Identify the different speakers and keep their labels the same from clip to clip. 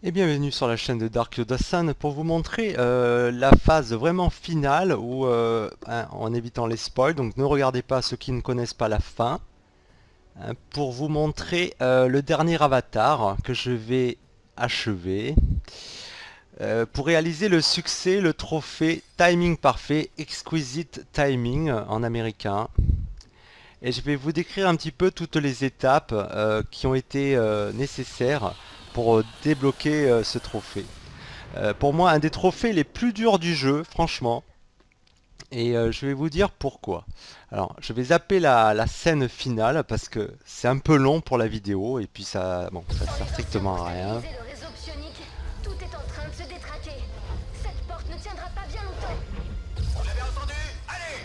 Speaker 1: Et bienvenue sur la chaîne de Dark Yoda-san pour vous montrer la phase vraiment finale où, en évitant les spoils, donc ne regardez pas ceux qui ne connaissent pas la fin, pour vous montrer le dernier avatar que je vais achever pour réaliser le succès, le trophée Timing Parfait, Exquisite Timing en américain. Et je vais vous décrire un petit peu toutes les étapes qui ont été nécessaires pour débloquer ce trophée. Pour moi, un des trophées les plus durs du jeu, franchement. Et je vais vous dire pourquoi. Alors, je vais zapper la scène finale parce que c'est un peu long pour la vidéo et puis ça, bon, ça
Speaker 2: On
Speaker 1: sert
Speaker 2: est presque en
Speaker 1: strictement à
Speaker 2: train
Speaker 1: rien.
Speaker 2: d'utiliser le réseau psionique. Tout est en train de se détraquer. Cette porte ne tiendra pas bien longtemps.
Speaker 3: Vous l'avez entendu? Allez!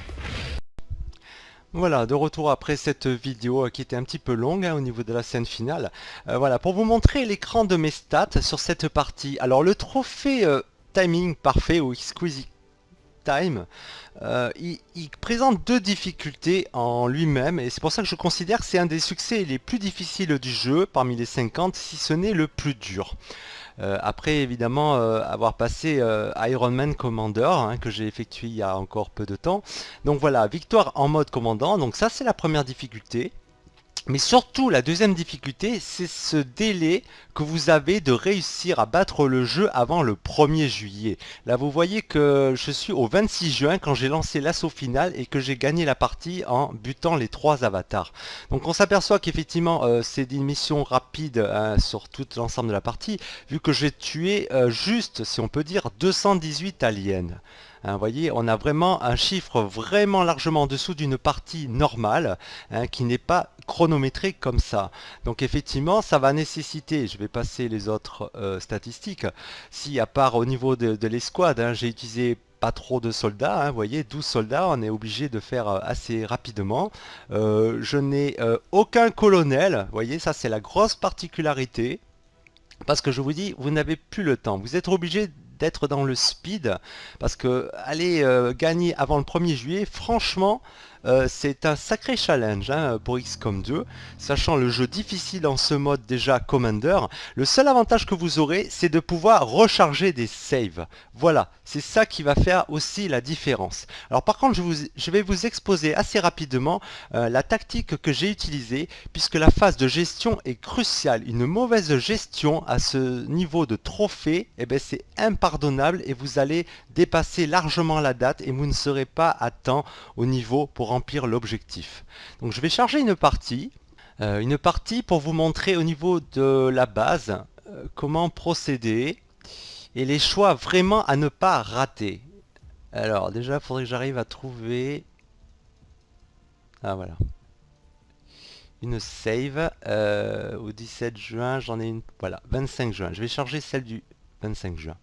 Speaker 1: Voilà, de retour après cette vidéo qui était un petit peu longue au niveau de la scène finale. Voilà, pour vous montrer l'écran de mes stats sur cette partie. Alors, le trophée Timing Parfait ou Exquisite Time, il présente deux difficultés en lui-même et c'est pour ça que je considère que c'est un des succès les plus difficiles du jeu parmi les 50, si ce n'est le plus dur. Après évidemment avoir passé Iron Man Commander que j'ai effectué il y a encore peu de temps. Donc voilà, victoire en mode commandant, donc ça c'est la première difficulté. Mais surtout, la deuxième difficulté, c'est ce délai que vous avez de réussir à battre le jeu avant le 1er juillet. Là, vous voyez que je suis au 26 juin quand j'ai lancé l'assaut final et que j'ai gagné la partie en butant les 3 avatars. Donc on s'aperçoit qu'effectivement, c'est une mission rapide sur tout l'ensemble de la partie, vu que j'ai tué juste, si on peut dire, 218 aliens. Vous voyez, on a vraiment un chiffre vraiment largement en dessous d'une partie normale qui n'est pas chronométrée comme ça. Donc effectivement, ça va nécessiter, je vais passer les autres statistiques, si à part au niveau de l'escouade, j'ai utilisé pas trop de soldats, vous voyez, 12 soldats, on est obligé de faire assez rapidement. Je n'ai aucun colonel, vous voyez, ça c'est la grosse particularité. Parce que je vous dis, vous n'avez plus le temps. Vous êtes obligé d'être dans le speed. Parce que aller gagner avant le 1er juillet, franchement, c'est un sacré challenge pour XCOM 2. Sachant le jeu difficile en ce mode déjà Commander, le seul avantage que vous aurez, c'est de pouvoir recharger des saves. Voilà, c'est ça qui va faire aussi la différence. Alors par contre, je vais vous exposer assez rapidement la tactique que j'ai utilisée, puisque la phase de gestion est cruciale. Une mauvaise gestion à ce niveau de trophée, eh ben, c'est impardonnable et vous allez dépasser largement la date et vous ne serez pas à temps au niveau pour remplir l'objectif. Donc je vais charger une partie pour vous montrer au niveau de la base comment procéder et les choix vraiment à ne pas rater. Alors déjà, il faudrait que j'arrive à trouver... Ah voilà. Une save au 17 juin, j'en ai une... Voilà, 25 juin. Je vais charger celle du 25 juin.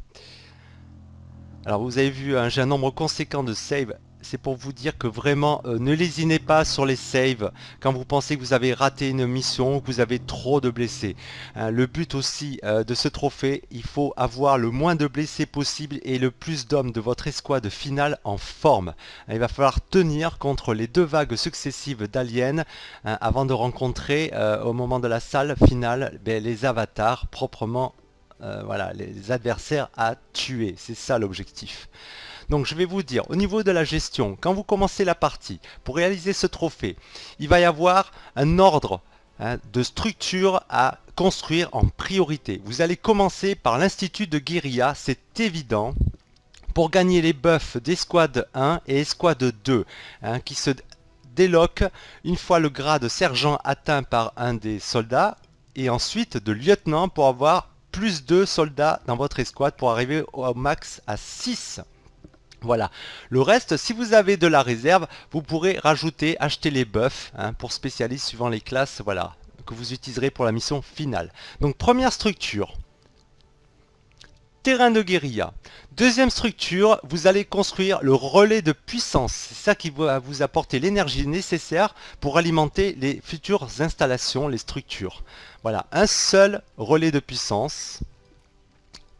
Speaker 1: Alors vous avez vu, j'ai un nombre conséquent de saves. C'est pour vous dire que vraiment, ne lésinez pas sur les saves quand vous pensez que vous avez raté une mission ou que vous avez trop de blessés. Le but aussi de ce trophée, il faut avoir le moins de blessés possible et le plus d'hommes de votre escouade finale en forme. Il va falloir tenir contre les 2 vagues successives d'aliens avant de rencontrer au moment de la salle finale les avatars proprement voilà, les adversaires à tuer. C'est ça l'objectif. Donc je vais vous dire, au niveau de la gestion, quand vous commencez la partie, pour réaliser ce trophée, il va y avoir un ordre de structure à construire en priorité. Vous allez commencer par l'institut de guérilla, c'est évident, pour gagner les buffs d'escouade 1 et escouade 2, qui se déloquent une fois le grade sergent atteint par un des soldats, et ensuite de lieutenant pour avoir plus 2 soldats dans votre escouade pour arriver au max à 6. Voilà. Le reste, si vous avez de la réserve, vous pourrez rajouter, acheter les buffs pour spécialistes suivant les classes voilà, que vous utiliserez pour la mission finale. Donc première structure, terrain de guérilla. Deuxième structure, vous allez construire le relais de puissance. C'est ça qui va vous apporter l'énergie nécessaire pour alimenter les futures installations, les structures. Voilà, un seul relais de puissance.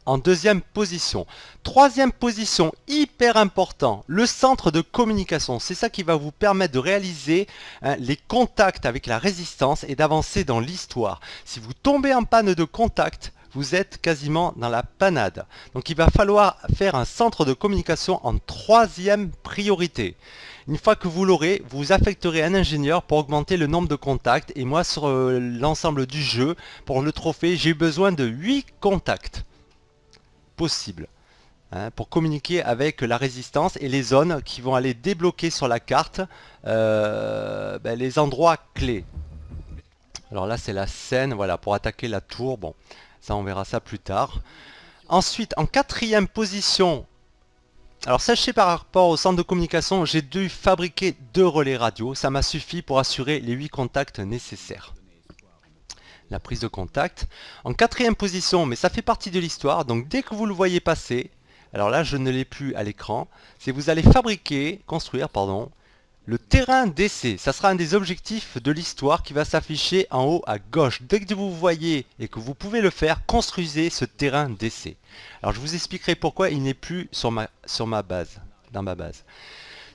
Speaker 1: En deuxième position. Troisième position, hyper important, le centre de communication. C'est ça qui va vous permettre de réaliser les contacts avec la résistance et d'avancer dans l'histoire. Si vous tombez en panne de contact, vous êtes quasiment dans la panade. Donc il va falloir faire un centre de communication en troisième priorité. Une fois que vous l'aurez, vous affecterez un ingénieur pour augmenter le nombre de contacts. Et moi, sur l'ensemble du jeu, pour le trophée, j'ai eu besoin de 8 contacts possibles, hein, pour communiquer avec la résistance et les zones qui vont aller débloquer sur la carte les endroits clés. Alors là, c'est la scène, voilà, pour attaquer la tour. Bon, ça, on verra ça plus tard. Ensuite, en quatrième position, alors sachez par rapport au centre de communication, j'ai dû fabriquer 2 relais radio. Ça m'a suffi pour assurer les 8 contacts nécessaires. La prise de contact. En quatrième position, mais ça fait partie de l'histoire, donc dès que vous le voyez passer, alors là je ne l'ai plus à l'écran, c'est vous allez construire, le terrain d'essai. Ça sera un des objectifs de l'histoire qui va s'afficher en haut à gauche. Dès que vous voyez et que vous pouvez le faire, construisez ce terrain d'essai. Alors je vous expliquerai pourquoi il n'est plus sur ma base, dans ma base.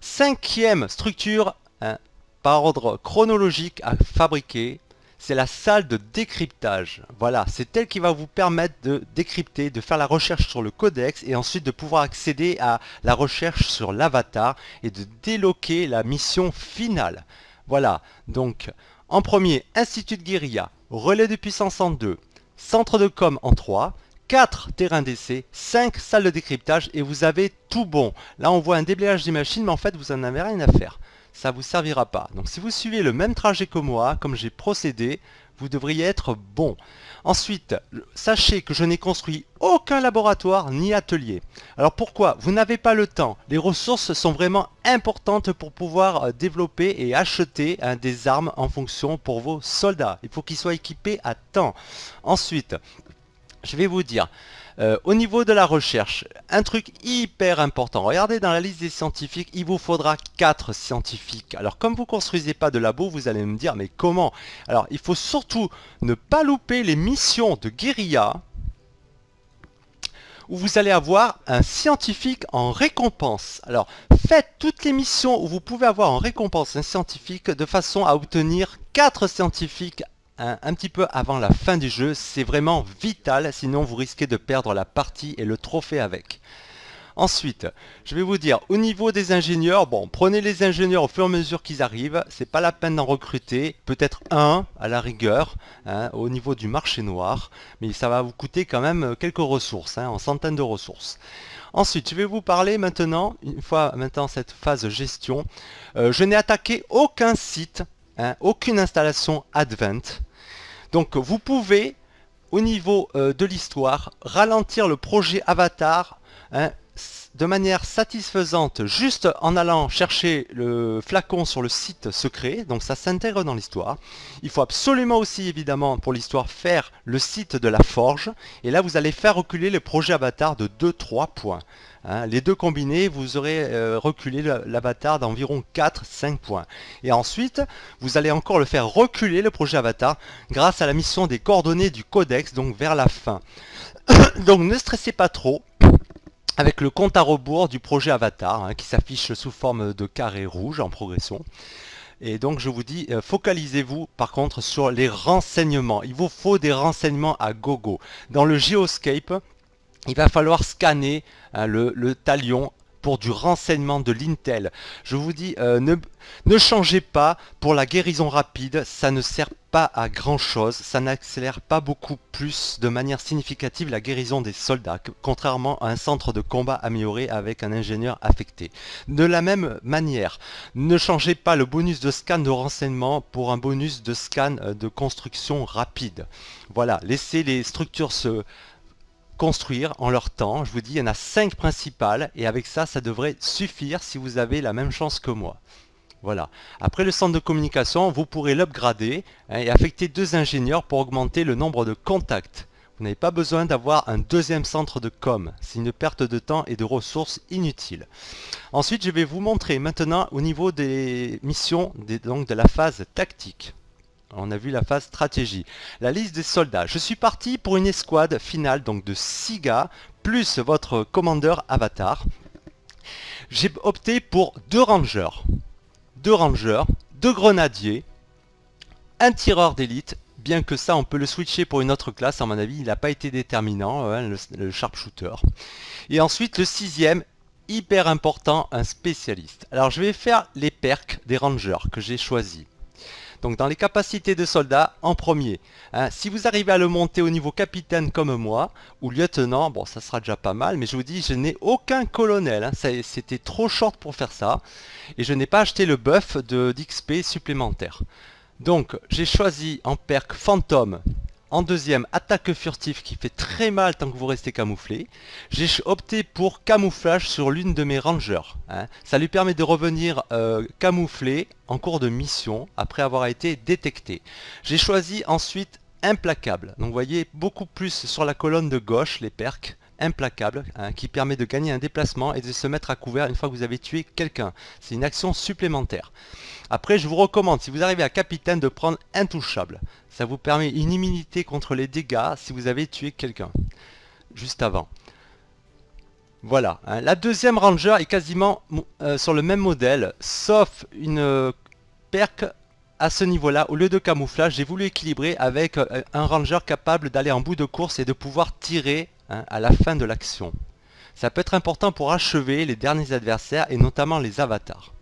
Speaker 1: Cinquième structure, hein, par ordre chronologique à fabriquer, c'est la salle de décryptage. Voilà, c'est elle qui va vous permettre de décrypter, de faire la recherche sur le codex et ensuite de pouvoir accéder à la recherche sur l'avatar et de déloquer la mission finale. Voilà, donc en premier, Institut de guérilla, relais de puissance en 2, centre de com en 3, 4 terrains d'essai, 5 salles de décryptage et vous avez tout bon. Là on voit un déblayage des machines mais en fait vous n'en avez rien à faire. Ça ne vous servira pas. Donc si vous suivez le même trajet que moi, comme j'ai procédé, vous devriez être bon. Ensuite, sachez que je n'ai construit aucun laboratoire ni atelier. Alors pourquoi? Vous n'avez pas le temps. Les ressources sont vraiment importantes pour pouvoir développer et acheter des armes en fonction pour vos soldats. Il faut qu'ils soient équipés à temps. Ensuite, je vais vous dire, au niveau de la recherche, un truc hyper important. Regardez dans la liste des scientifiques, il vous faudra 4 scientifiques. Alors comme vous ne construisez pas de labo, vous allez me dire, mais comment? Alors il faut surtout ne pas louper les missions de guérilla, où vous allez avoir un scientifique en récompense. Alors faites toutes les missions où vous pouvez avoir en récompense un scientifique de façon à obtenir 4 scientifiques un petit peu avant la fin du jeu. C'est vraiment vital, sinon vous risquez de perdre la partie et le trophée avec. Ensuite, je vais vous dire, au niveau des ingénieurs, bon, prenez les ingénieurs au fur et à mesure qu'ils arrivent, c'est pas la peine d'en recruter, peut-être un à la rigueur, hein, au niveau du marché noir, mais ça va vous coûter quand même quelques ressources, hein, en centaines de ressources. Ensuite, je vais vous parler maintenant, une fois maintenant cette phase gestion, je n'ai attaqué aucun site, hein, aucune installation Advent. Donc vous pouvez, au niveau de l'histoire, ralentir le projet Avatar, hein, de manière satisfaisante juste en allant chercher le flacon sur le site secret. Donc ça s'intègre dans l'histoire. Il faut absolument aussi évidemment pour l'histoire faire le site de la forge. Et là vous allez faire reculer le projet Avatar de 2-3 points. Hein, les deux combinés, vous aurez reculé l'avatar d'environ 4-5 points. Et ensuite, vous allez encore le faire reculer le projet Avatar grâce à la mission des coordonnées du codex, donc vers la fin. Donc ne stressez pas trop avec le compte à rebours du projet Avatar, hein, qui s'affiche sous forme de carré rouge en progression. Et donc je vous dis, focalisez-vous par contre sur les renseignements. Il vous faut des renseignements à gogo. Dans le Geoscape, il va falloir scanner, hein, le talion pour du renseignement de l'Intel. Je vous dis, ne changez pas pour la guérison rapide, ça ne sert pas à grand chose, ça n'accélère pas beaucoup plus de manière significative la guérison des soldats, contrairement à un centre de combat amélioré avec un ingénieur affecté. De la même manière, ne changez pas le bonus de scan de renseignement pour un bonus de scan de construction rapide. Voilà, laissez les structures se construire en leur temps. Je vous dis, il y en a 5 principales et avec ça, ça devrait suffire si vous avez la même chance que moi. Voilà. Après le centre de communication, vous pourrez l'upgrader, hein, et affecter 2 ingénieurs pour augmenter le nombre de contacts. Vous n'avez pas besoin d'avoir un deuxième centre de com. C'est une perte de temps et de ressources inutiles. Ensuite, je vais vous montrer maintenant au niveau des missions, donc de la phase tactique. On a vu la phase stratégie. La liste des soldats. Je suis parti pour une escouade finale donc de 6 gars, plus votre commandeur avatar. J'ai opté pour 2 rangers, 2 grenadiers, un tireur d'élite, bien que ça on peut le switcher pour une autre classe, à mon avis il n'a pas été déterminant, hein, le sharpshooter. Et ensuite le sixième, hyper important, un spécialiste. Alors je vais faire les perks des rangers que j'ai choisis. Donc dans les capacités de soldats, en premier, hein, si vous arrivez à le monter au niveau capitaine comme moi, ou lieutenant, bon ça sera déjà pas mal, mais je vous dis, je n'ai aucun colonel, hein, c'était trop short pour faire ça, et je n'ai pas acheté le buff d'XP supplémentaire. Donc j'ai choisi en perk fantôme, en deuxième attaque furtif qui fait très mal tant que vous restez camouflé. J'ai opté pour camouflage sur l'une de mes rangers, hein. Ça lui permet de revenir camouflé en cours de mission après avoir été détecté. J'ai choisi ensuite implacable, donc vous voyez beaucoup plus sur la colonne de gauche les perks. Implacable, hein, qui permet de gagner un déplacement et de se mettre à couvert une fois que vous avez tué quelqu'un. C'est une action supplémentaire. Après, je vous recommande, si vous arrivez à capitaine, de prendre intouchable. Ça vous permet une immunité contre les dégâts si vous avez tué quelqu'un juste avant. Voilà, hein. La deuxième ranger est quasiment sur le même modèle, sauf une perk à ce niveau-là. Au lieu de camouflage, j'ai voulu équilibrer avec un ranger capable d'aller en bout de course et de pouvoir tirer, hein, à la fin de l'action. Ça peut être important pour achever les derniers adversaires et notamment les avatars.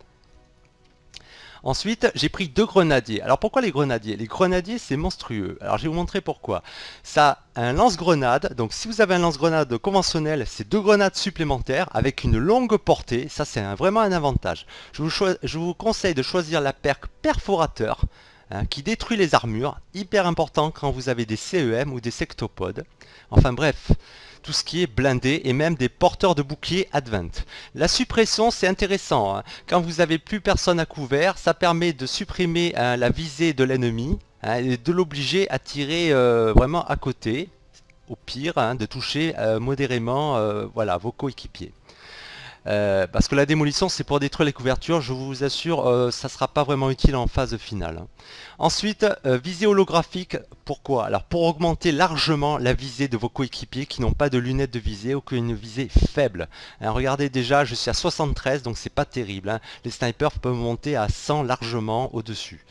Speaker 1: Ensuite, j'ai pris 2 grenadiers. Alors pourquoi les grenadiers? Les grenadiers, c'est monstrueux. Alors je vais vous montrer pourquoi. Ça a un lance-grenade. Donc si vous avez un lance-grenade conventionnel, c'est 2 grenades supplémentaires avec une longue portée. Ça, c'est vraiment un avantage. Je vous conseille de choisir la perk perforateur, hein, qui détruit les armures. Hyper important quand vous avez des CEM ou des sectopodes. Enfin bref, tout ce qui est blindé et même des porteurs de boucliers advent. La suppression, c'est intéressant, hein. Quand vous n'avez plus personne à couvert, ça permet de supprimer la visée de l'ennemi, hein, et de l'obliger à tirer vraiment à côté. Au pire, hein, de toucher modérément voilà, vos coéquipiers. Parce que la démolition c'est pour détruire les couvertures, je vous assure, ça ne sera pas vraiment utile en phase finale. Ensuite, visée holographique, pourquoi? Alors pour augmenter largement la visée de vos coéquipiers qui n'ont pas de lunettes de visée ou qui ont une visée faible. Hein, regardez déjà, je suis à 73, donc c'est pas terrible, hein. Les snipers peuvent monter à 100 largement au-dessus.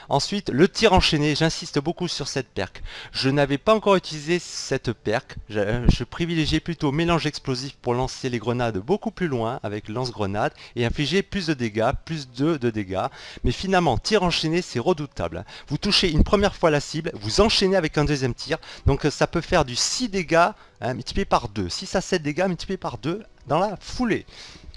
Speaker 1: Ensuite, le tir enchaîné, j'insiste beaucoup sur cette perk. Je n'avais pas encore utilisé cette perk, je privilégiais plutôt mélange explosif pour lancer les grenades beaucoup plus loin avec lance-grenade et infliger plus de dégâts, plus de dégâts. Mais finalement, tir enchaîné, c'est redoutable. Vous touchez une première fois la cible, vous enchaînez avec un deuxième tir, donc ça peut faire du 6 dégâts, hein, multiplié par 2, 6 à 7 dégâts multiplié par 2 dans la foulée.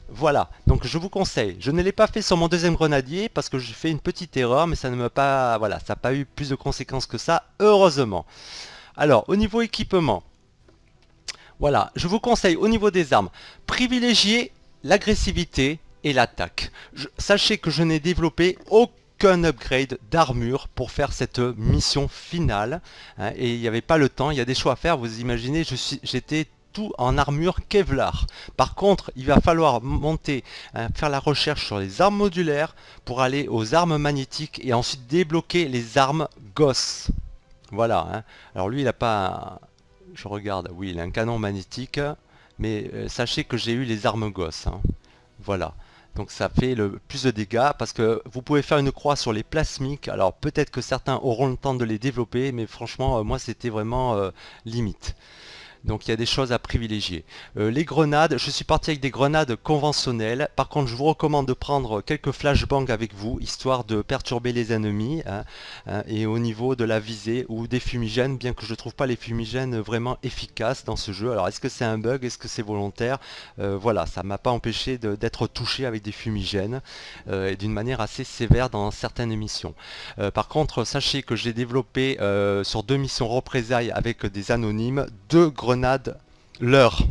Speaker 1: Voilà, donc je vous conseille. Je ne l'ai pas fait sur mon deuxième grenadier parce que j'ai fait une petite erreur, mais ça ne m'a pas, voilà, ça n'a pas eu plus de conséquences que ça, heureusement. Alors, au niveau équipement, voilà, je vous conseille au niveau des armes, privilégiez l'agressivité et l'attaque. Sachez que je n'ai développé aucun upgrade d'armure pour faire cette mission finale, hein, et il n'y avait pas le temps, il y a des choix à faire. Vous imaginez, j'étais en armure Kevlar. Par contre, il va falloir monter, hein, faire la recherche sur les armes modulaires pour aller aux armes magnétiques et ensuite débloquer les armes Gauss. Voilà, hein. Alors lui, il n'a pas... Je regarde, oui, il a un canon magnétique, mais sachez que j'ai eu les armes Gauss, hein. Voilà. Donc ça fait le plus de dégâts parce que vous pouvez faire une croix sur les plasmiques. Alors peut-être que certains auront le temps de les développer, mais franchement, moi c'était vraiment limite. Donc il y a des choses à privilégier. Les grenades, je suis parti avec des grenades conventionnelles. Par contre, je vous recommande de prendre quelques flashbangs avec vous, histoire de perturber les ennemis, hein, et au niveau de la visée, ou des fumigènes, bien que je ne trouve pas les fumigènes vraiment efficaces dans ce jeu. Alors est-ce que c'est un bug, est-ce que c'est volontaire? Voilà, ça ne m'a pas empêché d'être touché avec des fumigènes, et d'une manière assez sévère dans certaines missions. Par contre, sachez que j'ai développé sur 2 missions représailles avec des anonymes, 2 grenades leurre.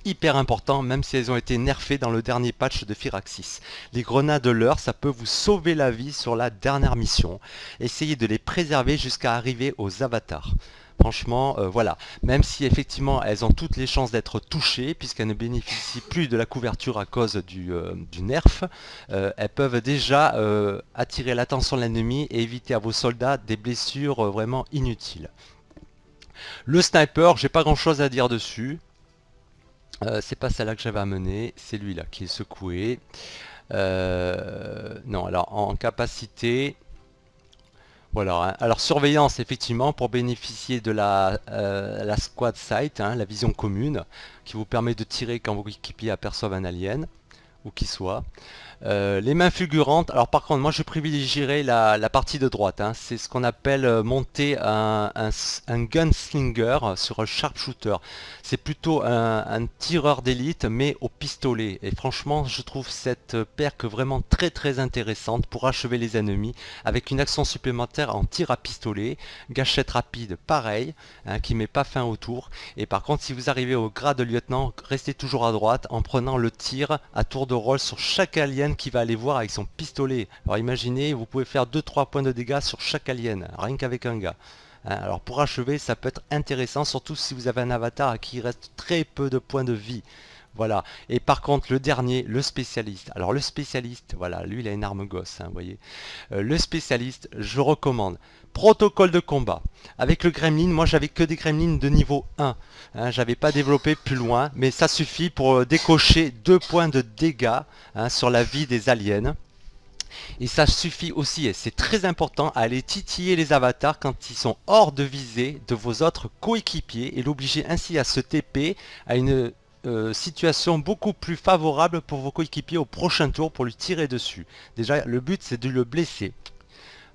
Speaker 1: Hyper important, même si elles ont été nerfées dans le dernier patch de Firaxis. Les grenades leurre, ça peut vous sauver la vie sur la dernière mission. Essayez de les préserver jusqu'à arriver aux avatars. Franchement, voilà. Même si effectivement elles ont toutes les chances d'être touchées, puisqu'elles ne bénéficient plus de la couverture à cause du nerf, elles peuvent déjà attirer l'attention de l'ennemi et éviter à vos soldats des blessures vraiment inutiles. Le sniper, j'ai pas grand chose à dire dessus. C'est pas celle-là que j'avais amené, c'est lui là qui est secoué. Non, alors en capacité, Voilà, hein. Alors surveillance effectivement pour bénéficier de la squad sight, hein, la vision commune, qui vous permet de tirer quand vos équipiers aperçoivent un alien, où qu'il soit. Les mains fulgurantes, alors par contre moi je privilégierais la partie de droite, hein. C'est ce qu'on appelle monter un gunslinger sur un sharpshooter. C'est plutôt un tireur d'élite mais au pistolet, et franchement je trouve cette perque vraiment très intéressante pour achever les ennemis avec une action supplémentaire en tir à pistolet, gâchette rapide pareil, hein, qui met pas fin au tour. Et par contre si vous arrivez au grade de lieutenant, restez toujours à droite en prenant le tir à tour de rôle sur chaque alien qui va aller voir avec son pistolet. Alors imaginez, vous pouvez faire 2-3 points de dégâts sur chaque alien, rien qu'avec un gars. Hein, alors pour achever, ça peut être intéressant, surtout si vous avez un avatar à qui il reste très peu de points de vie. Voilà. Et par contre, le dernier, le spécialiste. Alors le spécialiste, voilà, lui il a une arme gosse, hein, vous voyez. Le spécialiste, je recommande. Protocole de combat. Avec le gremlin, moi j'avais que des gremlins de niveau 1. Hein, j'avais pas développé plus loin, mais ça suffit pour décocher 2 points de dégâts, hein, sur la vie des aliens. Et ça suffit aussi, et c'est très important, à aller titiller les avatars quand ils sont hors de visée de vos autres coéquipiers et l'obliger ainsi à se TP à une situation beaucoup plus favorable pour vos coéquipiers au prochain tour pour lui tirer dessus. Déjà, le but c'est de le blesser.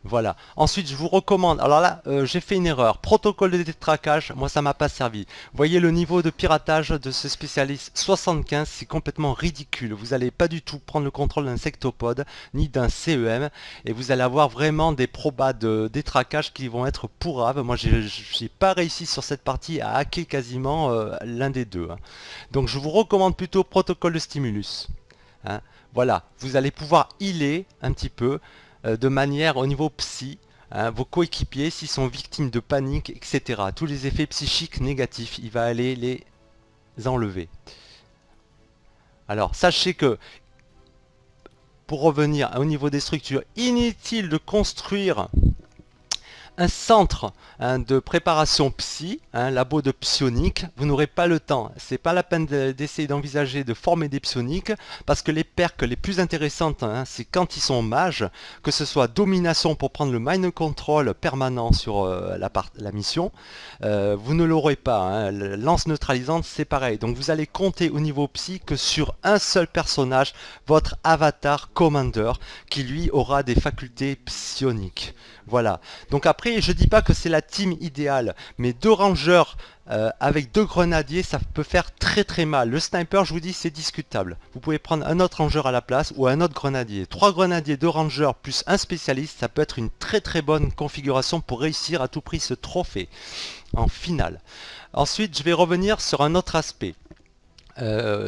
Speaker 1: Voilà. Ensuite, je vous recommande. Alors là, j'ai fait une erreur. Protocole de détraquage, moi ça m'a pas servi. Voyez le niveau de piratage de ce spécialiste 75, c'est complètement ridicule. Vous n'allez pas du tout prendre le contrôle d'un sectopode ni d'un CEM et vous allez avoir vraiment des probas de détraquage qui vont être pourraves. Moi, j'ai pas réussi sur cette partie à hacker quasiment l'un des deux, hein. Donc, je vous recommande plutôt protocole de stimulus, hein. Voilà, vous allez pouvoir healer un petit peu de manière au niveau psy, hein, vos coéquipiers s'ils sont victimes de panique, etc. Tous les effets psychiques négatifs, il va aller les enlever. Alors sachez que, pour revenir au niveau des structures, inutile de construire un centre, hein, de préparation psy, hein, labo de psionique. Vous n'aurez pas le temps, c'est pas la peine d'essayer d'envisager de former des psioniques, parce que les perks les plus intéressantes, hein, c'est quand ils sont mages, que ce soit domination pour prendre le mind control permanent sur la mission, vous ne l'aurez pas, hein. Lance neutralisante c'est pareil, donc vous allez compter au niveau psy que sur un seul personnage, votre avatar commander, qui lui aura des facultés psioniques. Voilà, donc après je dis pas que c'est la team idéale, mais 2 rangers avec 2 grenadiers ça peut faire très mal. Le sniper, je vous dis, c'est discutable. Vous pouvez prendre un autre ranger à la place ou un autre grenadier. 3 grenadiers, 2 rangers plus un spécialiste, ça peut être une très bonne configuration pour réussir à tout prix ce trophée en finale. Ensuite je vais revenir sur un autre aspect.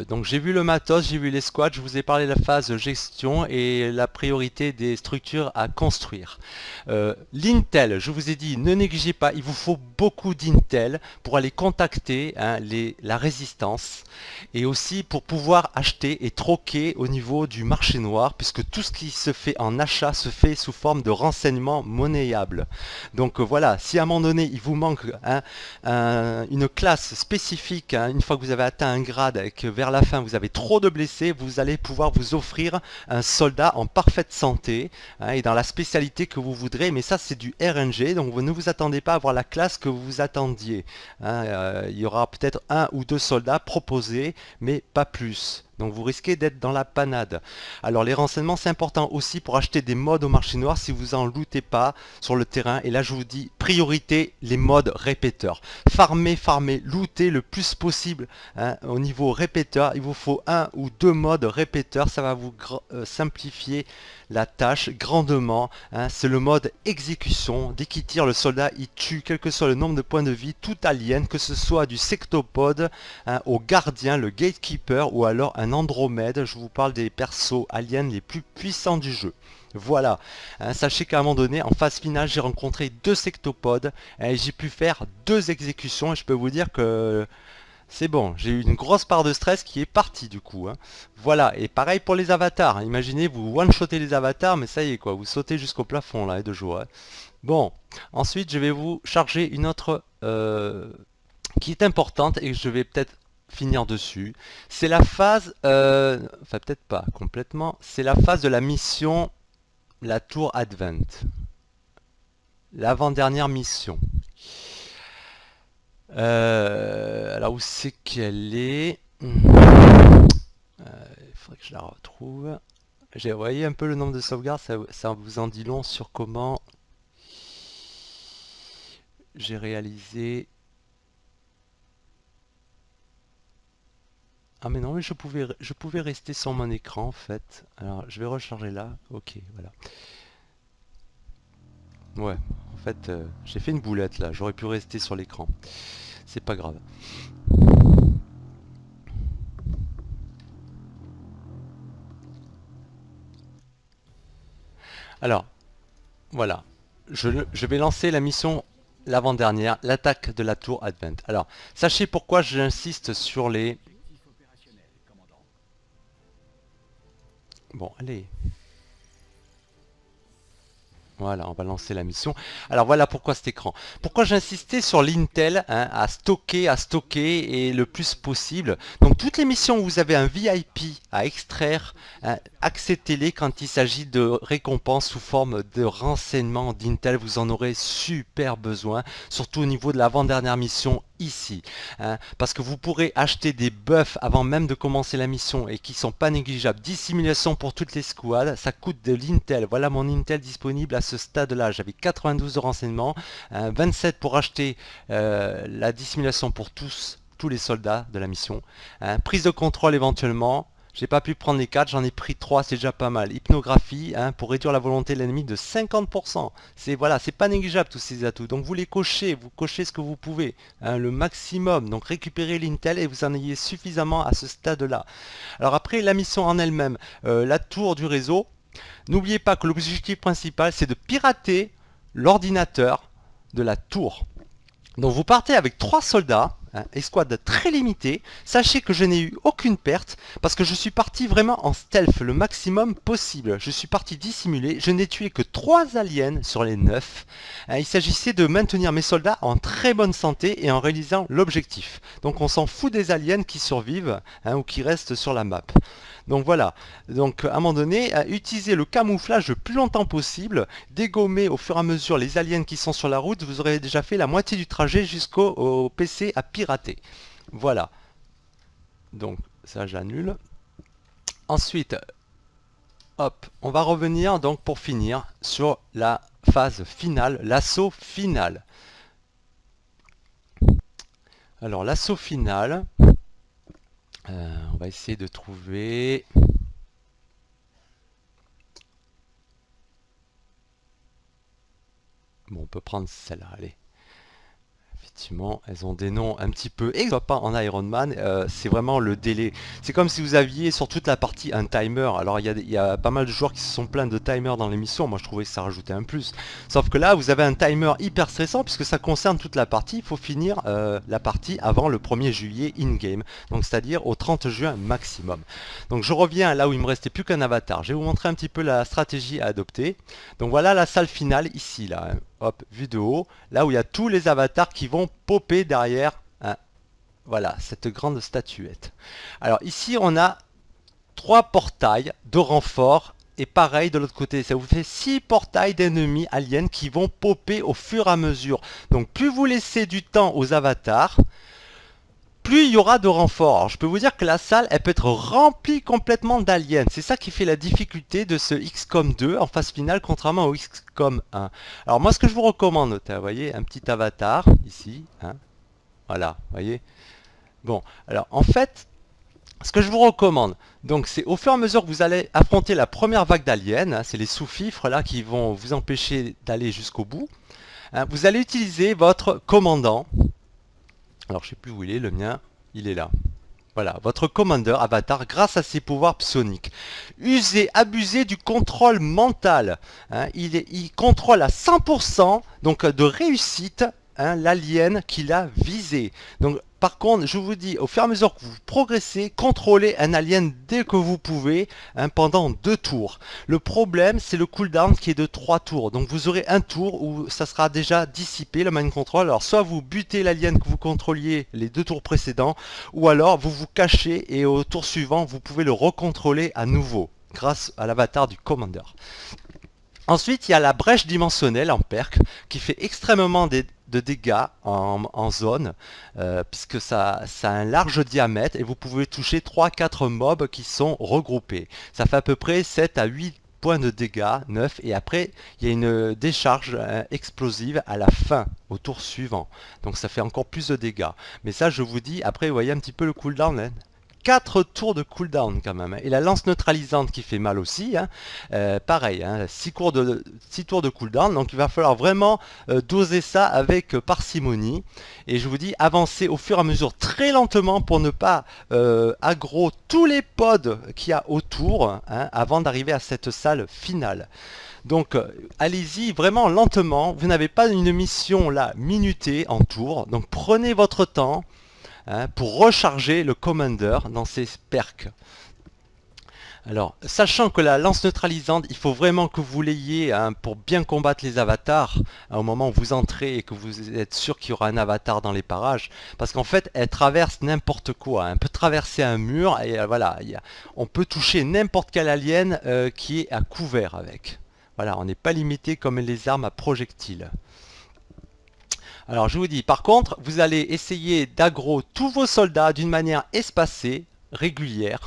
Speaker 1: Donc j'ai vu le matos, j'ai vu les squads, je vous ai parlé de la phase gestion et la priorité des structures à construire. L'intel, je vous ai dit, ne négligez pas, il vous faut beaucoup d'intel pour aller contacter, hein, la résistance, et aussi pour pouvoir acheter et troquer au niveau du marché noir, puisque tout ce qui se fait en achat se fait sous forme de renseignements monnayables. Donc voilà, si à un moment donné il vous manque, hein, une classe spécifique, hein, une fois que vous avez atteint un grade et que vers la fin vous avez trop de blessés, vous allez pouvoir vous offrir un soldat en parfaite santé, hein, et dans la spécialité que vous voudrez, mais ça c'est du RNG, donc vous ne vous attendez pas à avoir la classe que vous vous attendiez, hein. Il y aura peut-être 1 ou 2 soldats proposés, mais pas plus. Donc vous risquez d'être dans la panade. Alors les renseignements c'est important aussi pour acheter des mods au marché noir si vous en lootez pas sur le terrain. Et là je vous dis, priorité les mods répéteurs. Farmez, lootez le plus possible, hein, au niveau répéteur. Il vous faut 1 ou 2 mods répéteurs, ça va vous simplifier la tâche grandement, hein. C'est le mode exécution. Dès qu'il tire, le soldat il tue, quel que soit le nombre de points de vie, tout alien, que ce soit du sectopode, hein, au gardien, le gatekeeper ou alors un Andromède. Je vous parle des persos aliens les plus puissants du jeu. Voilà, hein, sachez qu'à un moment donné, en phase finale, j'ai rencontré 2 sectopodes et j'ai pu faire 2 exécutions, et je peux vous dire que c'est bon, j'ai eu une grosse part de stress qui est partie du coup, hein. Voilà, et pareil pour les avatars, hein. Imaginez, vous one-shotez les avatars, mais ça y est quoi, vous sautez jusqu'au plafond là, et de joie, hein. Bon, ensuite je vais vous charger une autre qui est importante et je vais peut-être finir dessus. C'est la phase, enfin peut-être pas complètement, c'est la phase de la mission, la tour Advent. l'avant-dernière mission. Alors où c'est qu'elle est? Il faudrait que je la retrouve. J'ai voyé un peu le nombre de sauvegardes, ça vous en dit long sur comment j'ai réalisé. Ah mais non, mais je pouvais rester sur mon écran en fait. Alors je vais recharger là. Ok, voilà. Ouais, en fait j'ai fait une boulette là. J'aurais pu rester sur l'écran. C'est pas grave. Alors, voilà. Je vais lancer la mission l'avant-dernière, l'attaque de la tour Advent. Alors, sachez pourquoi j'insiste sur les... Bon, allez. Voilà, on va lancer la mission. Alors voilà pourquoi cet écran. Pourquoi j'insistais sur l'Intel, hein, à stocker et le plus possible. Donc toutes les missions où vous avez un VIP à extraire, hein, acceptez-les quand il s'agit de récompenses sous forme de renseignements d'Intel. Vous en aurez super besoin, surtout au niveau de l'avant-dernière mission ici. Hein, parce que vous pourrez acheter des buffs avant même de commencer la mission et qui sont pas négligeables. 10 simulations pour toutes les squads, ça coûte de l'Intel. Voilà mon Intel disponible à ce stade-là. J'avais 92 de renseignements, 27 pour acheter la dissimulation pour tous les soldats de la mission. Prise de contrôle éventuellement. J'ai pas pu prendre les 4, j'en ai pris 3, c'est déjà pas mal. Hypnographie, hein, pour réduire la volonté de l'ennemi de 50%. C'est voilà, c'est pas négligeable tous ces atouts. Donc vous les cochez, vous cochez ce que vous pouvez, hein, le maximum. Donc récupérez l'Intel et vous en ayez suffisamment à ce stade-là. Alors après, la mission en elle-même, la tour du réseau. N'oubliez pas que l'objectif principal, c'est de pirater l'ordinateur de la tour. Donc vous partez avec 3 soldats, hein, escouade très limitée. Sachez que je n'ai eu aucune perte parce que je suis parti vraiment en stealth le maximum possible. Je suis parti dissimuler. Je n'ai tué que 3 aliens sur les 9. Il s'agissait de maintenir mes soldats en très bonne santé et en réalisant l'objectif. Donc on s'en fout des aliens qui survivent, hein, ou qui restent sur la map. Donc voilà, donc à un moment donné, utilisez le camouflage le plus longtemps possible, dégommez au fur et à mesure les aliens qui sont sur la route, vous aurez déjà fait la moitié du trajet jusqu'au PC à pirater. Voilà, donc ça j'annule. Ensuite, hop, on va revenir donc pour finir sur la phase finale, l'assaut final. Alors l'assaut final... on va essayer de trouver... Bon, on peut prendre celle-là, allez. Effectivement, elles ont des noms un petit peu... Et pas en Iron Man, c'est vraiment le délai. C'est comme si vous aviez sur toute la partie un timer. Alors il y a pas mal de joueurs qui se sont plaints de timers dans l'émission. Moi je trouvais que ça rajoutait un plus. Sauf que là, vous avez un timer hyper stressant puisque ça concerne toute la partie. Il faut finir la partie avant le 1er juillet in-game. Donc c'est-à-dire au 30 juin maximum. Donc je reviens là où il me restait plus qu'un avatar. Je vais vous montrer un petit peu la stratégie à adopter. Donc voilà la salle finale ici là. Hein. Hop, vue de haut, là où il y a tous les avatars qui vont popper derrière, hein, voilà, cette grande statuette. Alors ici, on a 3 portails de renfort, et pareil de l'autre côté, ça vous fait 6 portails d'ennemis aliens qui vont popper au fur et à mesure. Donc plus vous laissez du temps aux avatars, plus il y aura de renforts. Alors, je peux vous dire que la salle, elle peut être remplie complètement d'aliens. C'est ça qui fait la difficulté de ce XCOM 2 en phase finale, contrairement au XCOM 1. Alors moi, ce que je vous recommande, vous voyez, un petit avatar, ici, hein, voilà, vous voyez. Bon, alors en fait, ce que je vous recommande, donc c'est au fur et à mesure que vous allez affronter la première vague d'aliens, hein, c'est les sous-fifres là qui vont vous empêcher d'aller jusqu'au bout, hein, vous allez utiliser votre commandant. Alors je sais plus où il est, le mien, il est là. Voilà, votre commandeur avatar grâce à ses pouvoirs psioniques. Usez, abusez du contrôle mental. Hein, il contrôle à 100% donc de réussite, hein, l'alien qu'il a visé. Donc par contre, je vous dis, au fur et à mesure que vous progressez, contrôlez un alien dès que vous pouvez, hein, pendant 2 tours. Le problème, c'est le cooldown qui est de 3 tours. Donc vous aurez un tour où ça sera déjà dissipé, le mind control. Alors soit vous butez l'alien que vous contrôliez les 2 tours précédents, ou alors vous vous cachez et au tour suivant, vous pouvez le recontrôler à nouveau, grâce à l'avatar du commandeur. Ensuite, il y a la brèche dimensionnelle en perk qui fait extrêmement de dégâts en zone, puisque ça a un large diamètre et vous pouvez toucher 3-4 mobs qui sont regroupés. Ça fait à peu près 7 à 8 points de dégâts, 9, et après il y a une décharge explosive à la fin, au tour suivant. Donc ça fait encore plus de dégâts. Mais ça, je vous dis, après vous voyez un petit peu le cooldown, hein. 4 tours de cooldown quand même. Et la lance neutralisante qui fait mal aussi, hein, pareil, hein, 6 tours de cooldown. Donc il va falloir vraiment doser ça avec parcimonie. Et je vous dis, avancez au fur et à mesure très lentement pour ne pas aggro tous les pods qu'il y a autour, hein, avant d'arriver à cette salle finale. Donc allez-y vraiment lentement. Vous n'avez pas une mission là minutée en tour. Donc prenez votre temps. Hein, pour recharger le Commander dans ses perks. Alors, sachant que la lance neutralisante, il faut vraiment que vous l'ayez, hein, pour bien combattre les avatars, hein, au moment où vous entrez et que vous êtes sûr qu'il y aura un avatar dans les parages, parce qu'en fait, elle traverse n'importe quoi, hein. Elle peut traverser un mur et voilà, on peut toucher n'importe quel alien qui est à couvert avec. Voilà, on n'est pas limité comme les armes à projectiles. Alors je vous dis, par contre, vous allez essayer d'aggro tous vos soldats d'une manière espacée, régulière,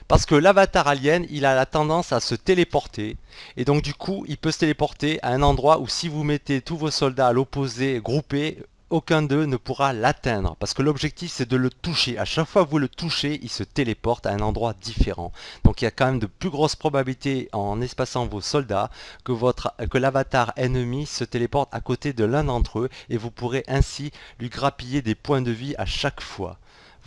Speaker 1: parce que l'avatar alien, il a la tendance à se téléporter, et donc du coup, il peut se téléporter à un endroit où si vous mettez tous vos soldats à l'opposé, groupés, aucun d'eux ne pourra l'atteindre, parce que l'objectif c'est de le toucher. À chaque fois que vous le touchez, il se téléporte à un endroit différent. Donc il y a quand même de plus grosses probabilités en espaçant vos soldats que l'avatar ennemi se téléporte à côté de l'un d'entre eux, et vous pourrez ainsi lui grappiller des points de vie à chaque fois.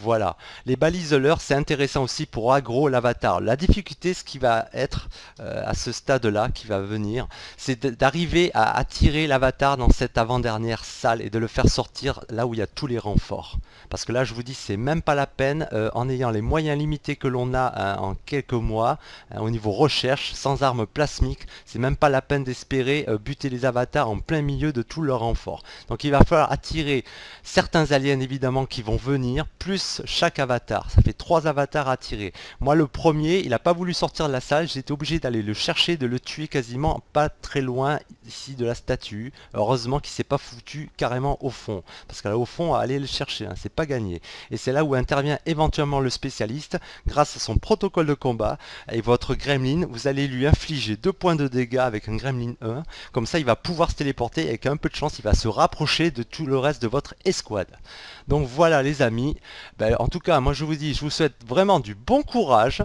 Speaker 1: Voilà, les baliseleurs c'est intéressant aussi pour aggro l'avatar. La difficulté, ce qui va être à ce stade là qui va venir, c'est d'arriver à attirer l'avatar dans cette avant-dernière salle et de le faire sortir là où il y a tous les renforts. Parce que là je vous dis, c'est même pas la peine, en ayant les moyens limités que l'on a, hein, en quelques mois, hein, au niveau recherche, sans armes plasmiques, c'est même pas la peine d'espérer buter les avatars en plein milieu de tous leurs renforts. Donc il va falloir attirer certains aliens évidemment qui vont venir, plus chaque avatar. Ça fait 3 avatars à tirer. Moi le premier, il n'a pas voulu sortir de la salle, j'étais obligé d'aller le chercher, de le tuer quasiment pas très loin ici de la statue. Heureusement qu'il s'est pas foutu carrément au fond, parce que là au fond, aller le chercher, hein, c'est pas gagné. Et c'est là où intervient éventuellement le spécialiste, grâce à son protocole de combat. Et votre gremlin, vous allez lui infliger 2 points de dégâts avec un gremlin 1, comme ça il va pouvoir se téléporter, et avec un peu de chance il va se rapprocher de tout le reste de votre escouade. Donc voilà les amis, en tout cas moi je vous dis, je vous souhaite vraiment du bon courage,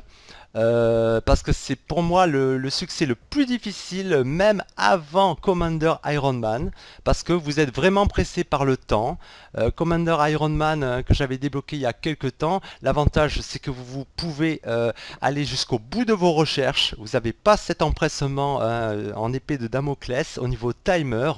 Speaker 1: parce que c'est pour moi le succès le plus difficile, même avant Commander Iron Man, parce que vous êtes vraiment pressé par le temps. Commander Iron Man que j'avais débloqué il y a quelques temps, l'avantage c'est que vous pouvez aller jusqu'au bout de vos recherches, vous n'avez pas cet empressement en épée de Damoclès au niveau timer.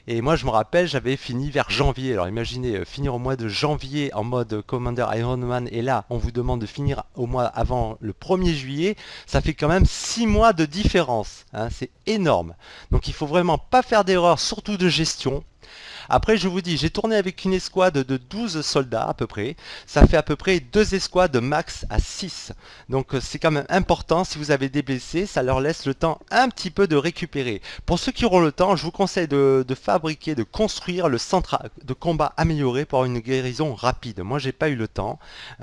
Speaker 1: Et moi je me rappelle, j'avais fini vers janvier. Alors imaginez, finir au mois de janvier en mode Commander Iron Man, et là on vous demande de finir au mois avant le 1er juillet, ça fait quand même 6 mois de différence, hein, c'est énorme. Donc il faut vraiment pas faire d'erreur, surtout de gestion. Après je vous dis, j'ai tourné avec une escouade de 12 soldats à peu près, ça fait à peu près 2 escouades max à 6. Donc c'est quand même important, si vous avez des blessés, ça leur laisse le temps un petit peu de récupérer. Pour ceux qui auront le temps, je vous conseille de fabriquer, de construire le centre de combat amélioré pour une guérison rapide. Moi j'ai pas eu le temps,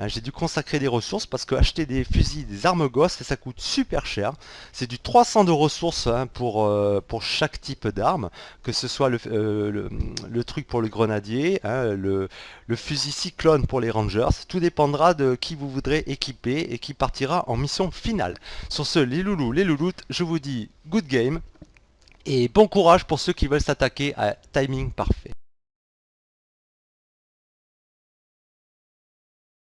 Speaker 1: j'ai dû consacrer des ressources parce que acheter des fusils, des armes gosses, ça coûte super cher. C'est du 300 de ressources, hein, pour chaque type d'arme, que ce soit le truc pour le grenadier, hein, le fusil cyclone pour les rangers. Tout dépendra de qui vous voudrez équiper et qui partira en mission finale. Sur ce, les loulous, les louloutes, je vous dis good game et bon courage pour ceux qui veulent s'attaquer à Timing Parfait.